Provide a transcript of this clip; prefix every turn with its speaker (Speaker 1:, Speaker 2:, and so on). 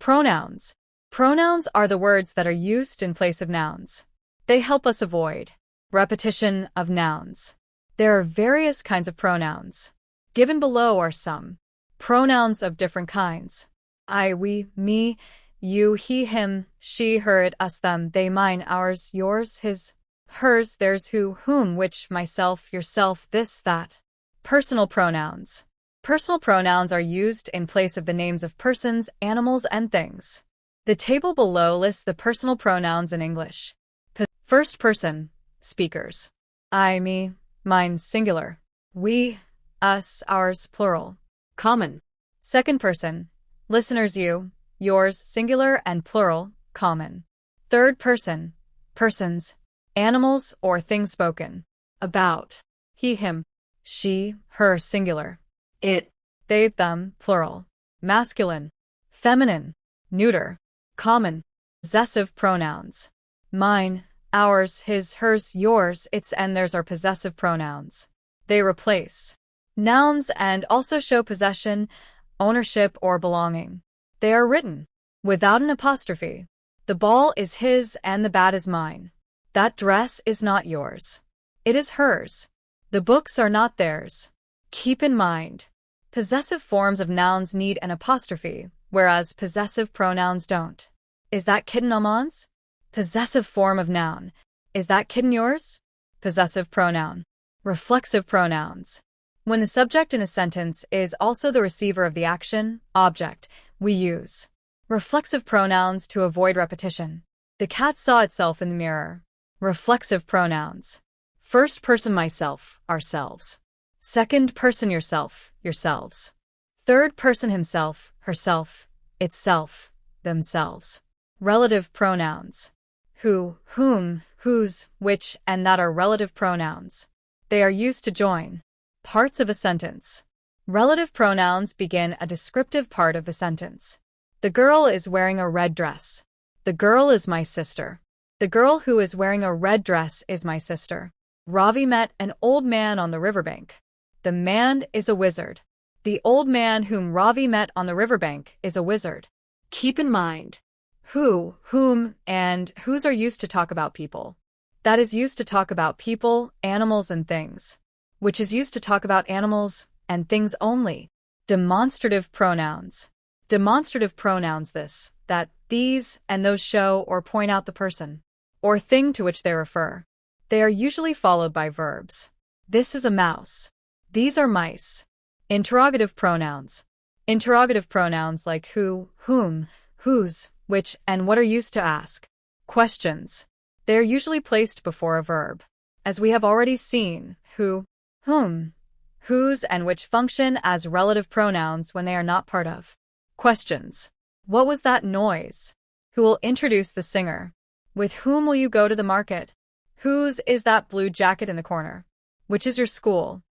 Speaker 1: Pronouns. Pronouns are the words that are used in place of nouns. They help us avoid repetition of nouns. There are various kinds of pronouns. Given below are some pronouns of different kinds. I, we, me, you, he, him, she, her, it, us, them, they, mine, ours, yours, his, hers, theirs, who, whom, which, myself, yourself, this, that. Personal pronouns. Personal pronouns are used in place of the names of persons, animals, and things. The table below lists the personal pronouns in English. First person, speakers. I, me, mine, singular. We, us, ours, plural.
Speaker 2: Common.
Speaker 1: Second person, listeners, you, yours, singular and plural, common. Third person, persons, animals or things spoken about. He, him, she, her, singular.
Speaker 2: It,
Speaker 1: they, them, plural. Masculine, feminine, neuter. Common. Possessive pronouns. Mine, ours, his, hers, yours, its, and theirs are possessive pronouns. They replace nouns and also show possession, ownership, or belonging. They are written without an apostrophe. The ball is his and the bat is mine. That dress is not yours. It is hers. The books are not theirs. Keep in mind, possessive forms of nouns need an apostrophe, whereas possessive pronouns don't. Is that kitten Amon's? Possessive form of noun. Is that kitten yours? Possessive pronoun. Reflexive pronouns. When the subject in a sentence is also the receiver of the action, object, we use reflexive pronouns to avoid repetition. The cat saw itself in the mirror. Reflexive pronouns. First person myself, ourselves. Second person yourself, yourselves. Third person himself, herself, itself, themselves. Relative pronouns. Who, whom, whose, which, and that are relative pronouns. They are used to join parts of a sentence. Relative pronouns begin a descriptive part of the sentence. The girl is wearing a red dress. The girl is my sister. The girl who is wearing a red dress is my sister. Ravi met an old man on the riverbank. The man is a wizard. The old man whom Ravi met on the riverbank is a wizard.
Speaker 2: Keep in mind,
Speaker 1: who, whom, and whose are used to talk about people. That is used to talk about people, animals, and things. Which is used to talk about animals and things only. Demonstrative pronouns. Demonstrative pronouns this, that, these, and those show or point out the person or thing to which they refer. They are usually followed by verbs. This is a mouse. These are mice. Interrogative pronouns. Interrogative pronouns like who, whom, whose, which, and what are used to ask questions. They are usually placed before a verb. As we have already seen, who, whom, whose, and which function as relative pronouns when they are not part of questions. What was that noise? Who will introduce the singer? With whom will you go to the market? Whose is that blue jacket in the corner? Which is your school?